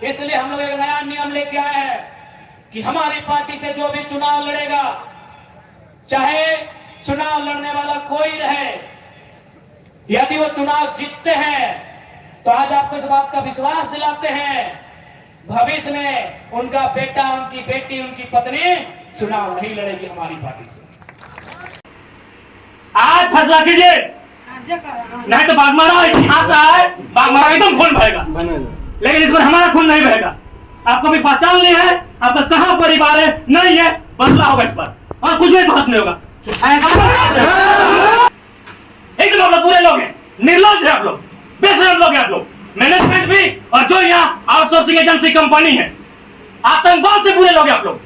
इसलिए हम लोग एक नया नियम लेके आए हैं कि हमारी पार्टी से जो भी चुनाव लड़ेगा, चाहे चुनाव लड़ने वाला कोई रहे, यदि वो चुनाव जीतते हैं तो आज आपको इस बात का विश्वास दिलाते हैं, भविष्य में उनका बेटा, उनकी बेटी, उनकी पत्नी चुनाव नहीं लड़ेगी हमारी पार्टी से। आज फैसला कीजिए, नहीं तो बागमारा इतिहास है, बागमारा एकदम खून बहेगा, लेकिन इस पर हमारा खून नहीं बहेगा। आपको भी पहचान लिया है, आपका कहाँ परिवार है, नहीं है, बदला होगा इस पर, और कुछ नहीं बहस नहीं होगा। एकदम आप लोग पूरे लोग हैं, निर्लज है आप लोग, बेशरम लोग हैं आप लोग, मैनेजमेंट भी और जो यहाँ आउटसोर्सिंग एजेंसी कंपनी है, आतंकवाद से पूरे लोग हैं आप लोग।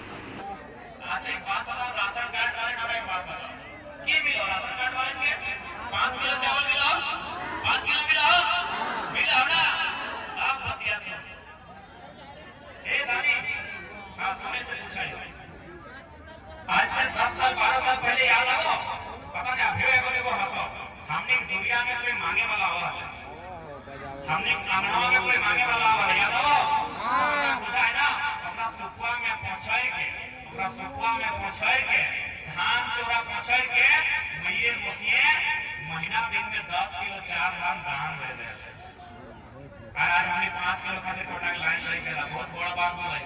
आज से 10 साल 12 साल पहले याद आओ, पता नहीं अभी बोले को हतो हमने दुनिया में कोई मांगे वाला हुआ, हमने अंगना में कोई मांगे वाला हुआ, याद आओ पूछा है ना, अपना सुखवा में पहुंचाए के, अपना सुखवा में पहुंचाए के, धान चोरा पहुंचाए के, मईए मुसिए महीना दिन में 10 किलो 4 धान दान दे दे। आज हमने 5 किलो खाते कोटा लाइन लई के बहुत बड़ा बात बोला,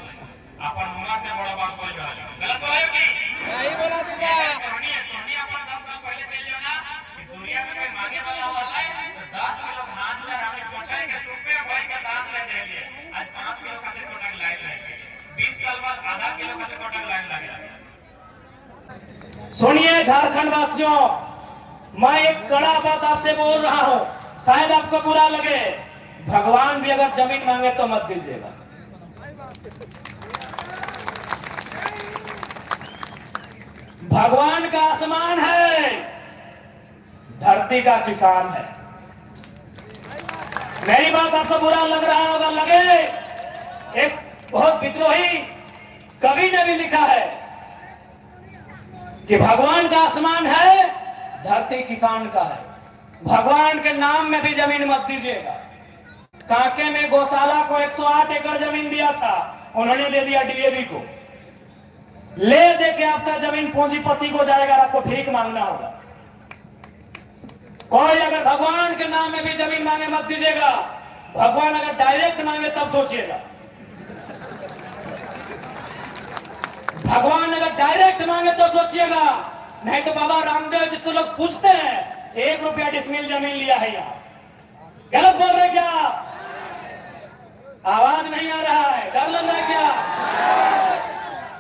अपन मुंगा से बड़ा बात बोल रहा है, गलत बोला है कि सही बोला दीदा। कहानी अपन 10 साल पहले चल जाओ ना कि दुनिया में कोई मांगे वाला हुआ है, तो 10 किलो धान चार हमने पहुंचाए के सुपे भाई का दान ले दे लिए, आज 5 किलो खाते कोटा लाइन लगे, 20 साल बाद आधा किलो खाते कोटा लाइन लगे। सुनिए झारखंड वासियों, मैं एक कड़ा बात आपसे बोल रहा हूं, शायद आपको बुरा लगे, भगवान भी अगर जमीन मांगे तो मत दीजिएगा। भगवान का आसमान है, धरती का किसान है। मेरी बात आपको बुरा लग रहा होगा, लगे, एक बहुत विद्रोही कवि ने भी लिखा है कि भगवान का आसमान है, धरती किसान का है। भगवान के नाम में भी जमीन मत दीजिएगा। कांके में गौशाला को 108 एकड़ जमीन दिया था, उन्होंने दे दिया डीएवी को, ले दे के आपका जमीन पूंजीपति को जाएगा, आपको भीख मांगना होगा। कोई अगर भगवान के नाम में भी जमीन मांगे मत दीजिएगा, भगवान अगर डायरेक्ट मांगे तब सोचिएगा। भगवान अगर डायरेक्ट मांगे तो सोचिएगा, नहीं तो बाबा रामदेव जिसको लोग पूछते हैं 1 रुपया डिसमिल जमीन लिया है यहाँ, गलत बोल रहे क्या? आवाज नहीं आ रहा है, डर लग रहा है क्या?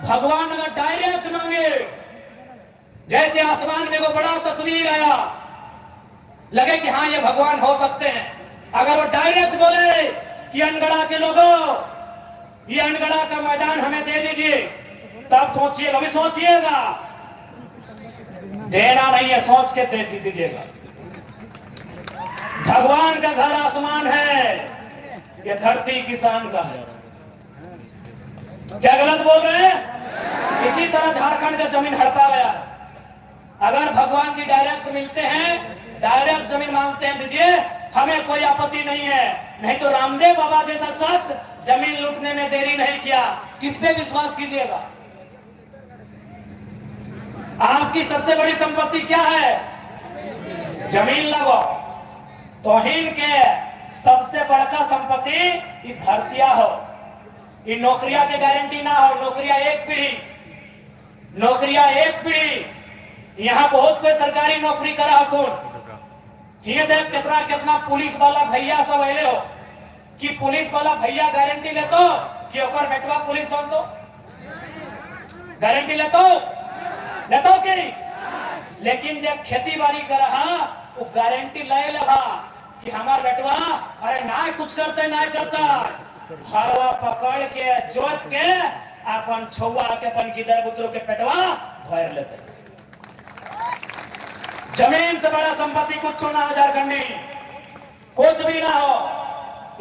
भगवान अगर डायरेक्ट मांगे, जैसे आसमान में वो बड़ा तस्वीर आया, लगे कि हाँ ये भगवान हो सकते हैं, अगर वो डायरेक्ट बोले कि अनगढ़ा के लोगों ये अनगढ़ा का मैदान हमें दे दीजिए, तब सोचिएगा, अभी सोचिएगा, देना नहीं है, सोच के दे दीजिएगा। भगवान का घर आसमान है, ये धरती किसान का है। क्या गलत बोल रहे हैं? इसी तरह झारखंड का जमीन हड़पा गया। अगर भगवान जी डायरेक्ट मिलते हैं, डायरेक्ट जमीन मांगते हैं, दीजिए, हमें कोई आपत्ति नहीं है, नहीं तो रामदेव बाबा जैसा शख्स जमीन लूटने में देरी नहीं किया, किस पे विश्वास कीजिएगा? आपकी सबसे बड़ी संपत्ति क्या है? जमीन लगो। तौहीन के सबसे बड़का संपत्ति ये धरतिया हो, ये नौकरिया के गारंटी ना हो, नौकरिया एक पीढ़ी, नौकरिया एक पीढ़ी। यहाँ बहुत कोई सरकारी नौकरी करा हो, कौन ये देख कितना कितना पुलिस वाला भैया सब अले हो कि पुलिस वाला भैया गारंटी ले तो कि ओकर बेटवा पुलिस बन तो गारंटी ले तो कि, लेकिन जब खेती बाड़ी कर रहा वो गारंटी ले लगा कि हमार बेटवा अरे ना कुछ करते ना करता, हरवा पकड़ के जोत के अपन छुआ के अपन गिदर बुतरू के पेटवा भर लेते। जमीन से बड़ा संपत्ति कुछ ना हो झारखंडी, कुछ भी ना हो।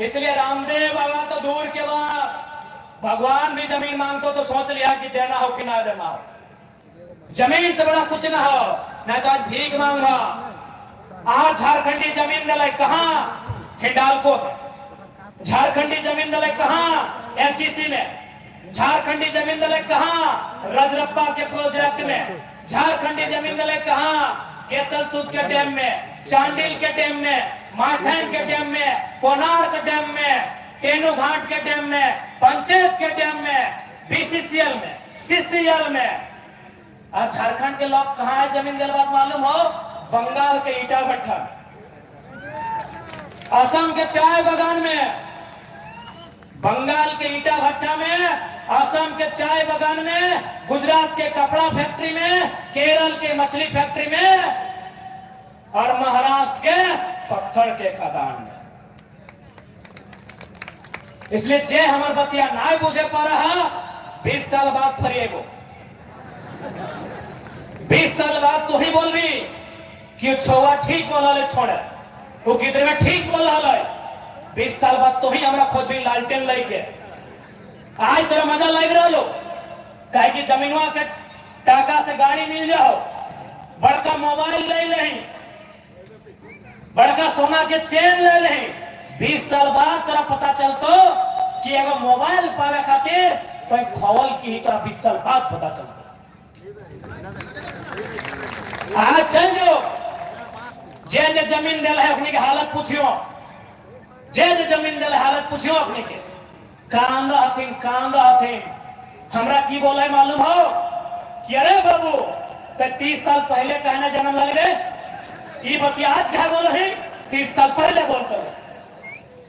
इसलिए रामदेव बाबा तो दूर के बाद, भगवान भी जमीन मांगतो तो सोच लिया कि देना हो कि ना देना हो। जमीन से बड़ा कुछ ना हो, नहीं तो आज भीख मांग रहा। आज झारखंडी जमीन दलाई कहाँ? हिंडालको। झारखंडी जमीन दलाई कहाँ? एचईसी में, झारखंडी जमीन दले कहां रजरप्पा के प्रोजेक्ट में, झारखंडी जमीन दले कहां केतलसुद के डैम में, चांडिल के डैम में, माथैन के डैम में, कोणार्क डैम में, तेनू घाट के डैम में, पंचायत के डैम में, बीसीसीएल में, सीसीएल में। और झारखंड के लोग कहां है जमीन दिलवाद मालूम हो? बंगाल के ईटा भट्टा में, असम के चाय बागान में, बंगाल के ईटा भट्टा में, असम के चाय बागान में, गुजरात के कपड़ा फैक्ट्री में, केरल के मछली फैक्ट्री में और महाराष्ट्र के पत्थर के खदान में। इसलिए जे हमार बतिया ना बुझे पा रहा 20 साल बाद फरिएगो, 20 साल बाद तो ही बोल भी कि छुआ ठीक बोला ले छोड़े वो किधर में ठीक बोल रहा है। 20 साल बाद तो ही हमरा खुद भी लालटेन लेके आज तोरा मजा लग रहा लो कहे कि जमीनवा के टाका से गाड़ी मिल जाओ, बड़का मोबाइल ले ले, बड़का सोना के चेन ले ले। 20 साल बाद तोरा पता चलतो कि एगो मोबाइल पावे खातिर तो खवल की ही तोरा 20 साल बाद पता चलतो। आज चल जो जे जमीन दिल है अपनी के हालत पूछियो, जे जमीन दिल हालत पूछियो अपनी के कांदा हथिन हमरा की बोले मालूम हो कि अरे बाबू ते 30 साल पहले कहने जन्म लगे रे ई बतिया आज क्या बोल रही 30 साल पहले बोलते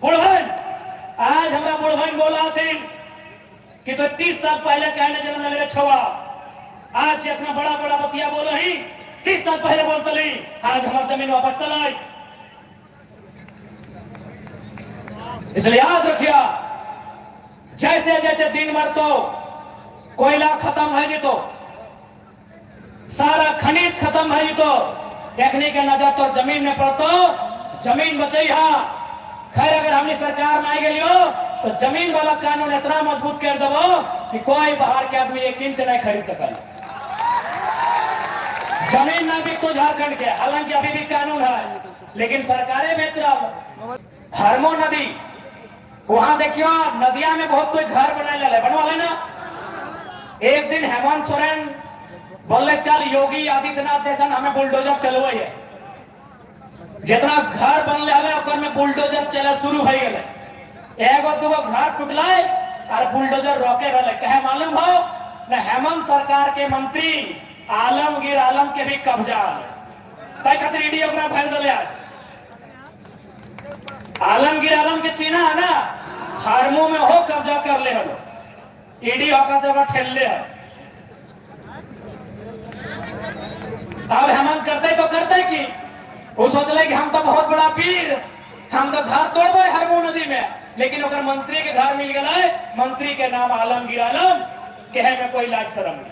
बुढ़वन। आज हमरा बुढ़वन बोला थे कि तो 30 साल पहले कहने जन्म लगे रे छुआ, आज जितना बड़ा बड़ा बतिया बोल रही 30 साल पहले बोलते ली, आज हमारी जमीन वापस तलाई। इसलिए याद रखिया जैसे जैसे दिन भर तो कोयला खत्म है जी तो सारा खनिज खत्म है जी तो देखने के नजर तो जमीन में पड़तो जमीन बचाई हा। खैर अगर हमने सरकार में आई गई हो तो जमीन वाला कानून इतना मजबूत कर दबो कि कोई बाहर के आदमी 1 इंच नहीं खरीद सका। जमीन ना बिक तो झारखंड के, हालांकि अभी भी कानून है लेकिन सरकारें बेच रहा। हरमो नदी वहां देखियो नदिया में बहुत कोई घर बनवा लेना। एक दिन हेमंत सोरेन बोले चल योगी आदित्यनाथ जैसा हमें बुलडोजर चलवाई है, जितना घर बनले में बुलडोजर चले शुरू हो गए, एगो दूगो घर टूटला और बुलडोजर रोके वाले कहे मालूम हो न हेमंत सरकार के मंत्री आलमगीर आलम के भी कब्जा सही खातिर ईडी भर दिले। आज आलमगीर आलम के चीना है ना हारमो में हो कब्जा कर ले हलो, ईडी होकर ठेल ले। अब हेमंत करते कि वो सोच ले कि हम तो बहुत बड़ा वीर, हम तो घर तोड़बे हरमो नदी में, लेकिन ओकर मंत्री के घर मिल गए, मंत्री के नाम आलमगीर आलम कहे में कोई लाज शर्म नहीं।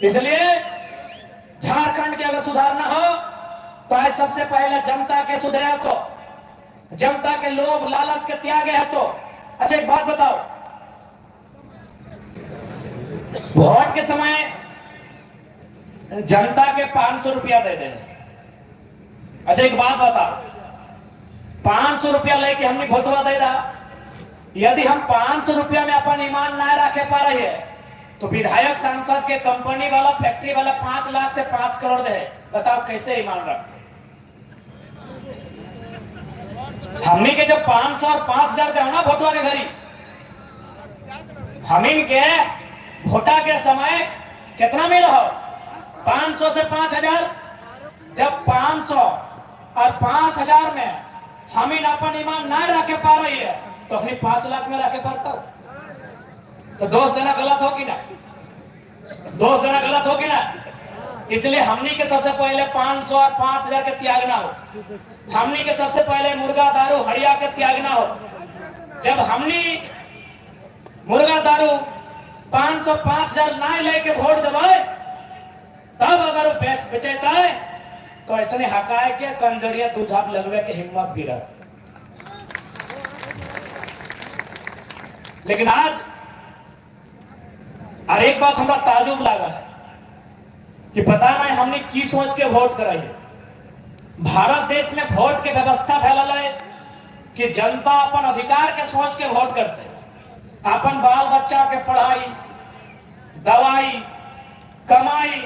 इसलिए झारखंड के अगर सुधारना हो तो आज सबसे पहले जनता के सुधरे तो जनता के लोभ लालच के त्यागे है तो। अच्छा एक बात बताओ, वोट के समय जनता के 500 रुपया दे दे। अच्छा एक बात बता 500 रुपया लेके हमने वोटवा दे दा, यदि हम 500 रुपया में अपन ईमान ना रखे पा रहे हैं तो विधायक सांसद के कंपनी वाला फैक्ट्री वाला 5 लाख से 5 करोड़ दे, बताओ कैसे ईमान रखते। हमने के जब 500 और 5000 दे ना वोटवा के घरी, हमिन के वोटा के समय कितना मिला हो 500 से 5000। जब 500 और 5000 में हमिन अपन ईमान ना रखे पा रही है तो अपनी 5 लाख में रखे पाता हो तो दोष देना गलत हो कि ना, दोष देना गलत हो कि ना। इसलिए हमनी के सबसे पहले 500 और 5000 के त्यागना हो, हमनी के सबसे पहले मुर्गा दारू हड़िया के त्यागना हो। जब हमनी मुर्गा दारू 500 5000 ना लेके वोट देवे तब अगर वो बेचेता है तो ऐसे हकाए के कंजरिया तुझाप लगवे के हिम्मत भी रह। लेकिन आज और एक बात हमरा ताजुब लगा है कि पता नहीं हमने की सोच के वोट कराई। भारत देश में वोट के व्यवस्था फैलल है कि जनता अपन अधिकार के सोच के वोट करते, अपन बाल बच्चा के पढ़ाई, दवाई, कमाई,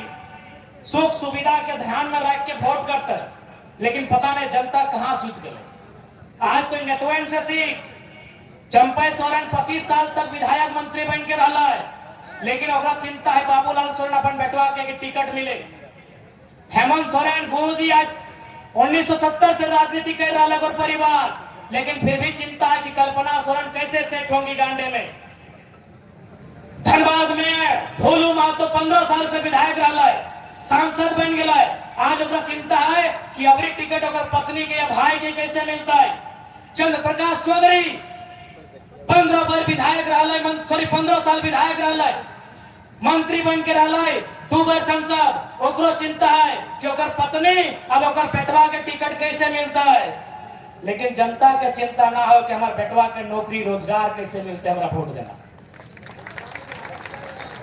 सुख सुविधा के ध्यान में रख के वोट करते, लेकिन पता नहीं जनता कहां सूत गए। आज तो नेतवन से सीख चंपा सोरेन 25 साल तक विधायक मंत्री बन के रहा है, लेकिन ओकरा चिंता है बाबूलाल सोरेन अपन बेटवा के टिकट मिले। हेमंत सोरेन गुरुजी आज 1970 से राजनीति कर रहा है परिवार, लेकिन फिर भी चिंता है कि कल्पना सोरेन कैसे सेट होंगी गांडे में। धनबाद में भोलू महतो 15 साल से विधायक रहा है, सांसद बन गया है। आज ओकरा चिंता है कि अबरी टिकट ओकर पत्नी के या भाई के कैसे मिलता है। चंद्र प्रकाश चौधरी 15 बार विधायक रहा है, सॉरी 15 साल विधायक रहा है, मंत्री बन के रहा है, 2 बार सांसद। ओकरो चिंता है कि ओकर पत्नी अब ओकर बेटवा के टिकट कैसे मिलता है। लेकिन जनता के चिंता ना हो कि हमारे बेटवा के नौकरी रोजगार कैसे मिलते, हमारा वोट देना।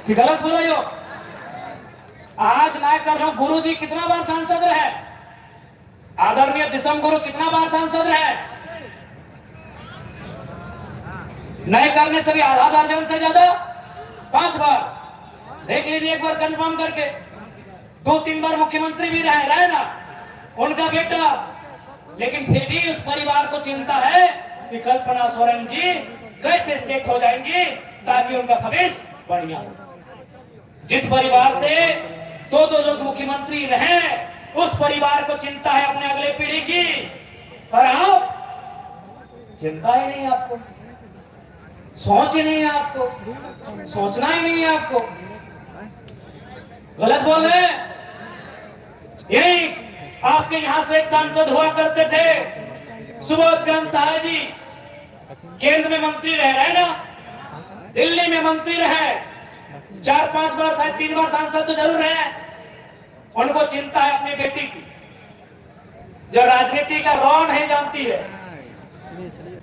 कि गलत बोलो यो। आज ना कर रहा हूं, गुरु जी कितना बार सांसद रहे, आदरणीय दिसम गुरु कितना बार सांसद रहे, नहीं करने से भी आधा दर्जन से ज्यादा 5 बार। देख लीजिए एक बार कंफर्म करके, 2-3 बार मुख्यमंत्री भी रहे ना उनका बेटा। लेकिन फिर भी उस परिवार को चिंता है कि कल्पना सोरेन जी कैसे सेट हो जाएंगी ताकि उनका भविष्य बढ़िया हो। जिस परिवार से 2-2 लोग मुख्यमंत्री रहे, उस परिवार को चिंता है अपने अगले पीढ़ी की, और आप चिंता ही नहीं, आपको सोच ही नहीं है, आपको सोचना ही नहीं है। आपको गलत बोल रहे हैं। यही आपके यहां से एक सांसद हुआ करते थे सुबोध कांत साहा जी, केंद्र में मंत्री रहे ना, दिल्ली में मंत्री रहे, 4-5 बार शायद 3 बार सांसद तो जरूर रहे। उनको चिंता है अपनी बेटी की, जो राजनीति का रौ नहीं जानती है।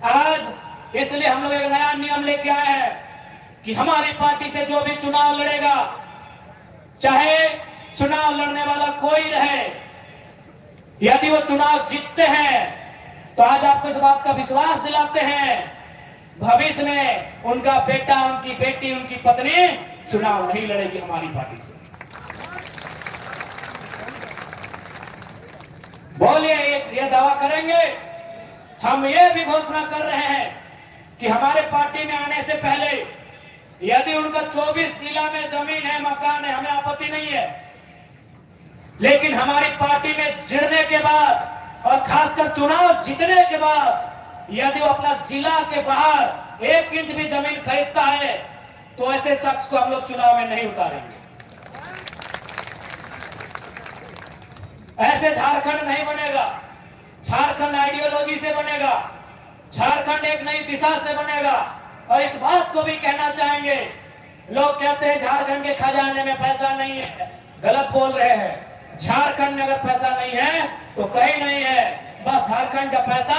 आज इसलिए हम लोग एक नया नियम लेके आए हैं कि हमारी पार्टी से जो भी चुनाव लड़ेगा, चाहे चुनाव लड़ने वाला कोई रहे, यदि वो चुनाव जीतते हैं तो आज आपको इस बात का विश्वास दिलाते हैं, भविष्य में उनका बेटा, उनकी बेटी, उनकी पत्नी चुनाव नहीं लड़ेगी हमारी पार्टी से। बोलिए, ये दावा करेंगे। हम ये भी घोषणा कर रहे हैं कि हमारे पार्टी में आने से पहले यदि उनका 24 जिला में जमीन है, मकान है, हमें आपत्ति नहीं है, लेकिन हमारी पार्टी में जुड़ने के बाद और खासकर चुनाव जीतने के बाद यदि वो अपना जिला के बाहर 1 इंच भी जमीन खरीदता है तो ऐसे शख्स को हम लोग चुनाव में नहीं उतारेंगे। ऐसे झारखंड नहीं बनेगा। झारखंड आइडियोलॉजी से बनेगा, झारखंड एक नई दिशा से बनेगा। और इस बात को भी कहना चाहेंगे, लोग कहते हैं झारखंड के खजाने में पैसा नहीं है, गलत बोल रहे हैं। झारखंड में अगर पैसा नहीं है तो कहीं नहीं है, बस झारखंड का पैसा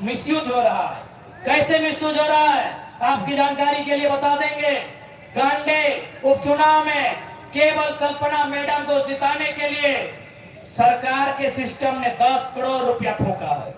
मिसयूज हो रहा है। कैसे मिसयूज हो रहा है आपकी जानकारी के लिए बता देंगे। गांडे उपचुनाव में केवल कल्पना मैडम को जिताने के लिए सरकार के सिस्टम ने 10 करोड़ रुपया ठोका है।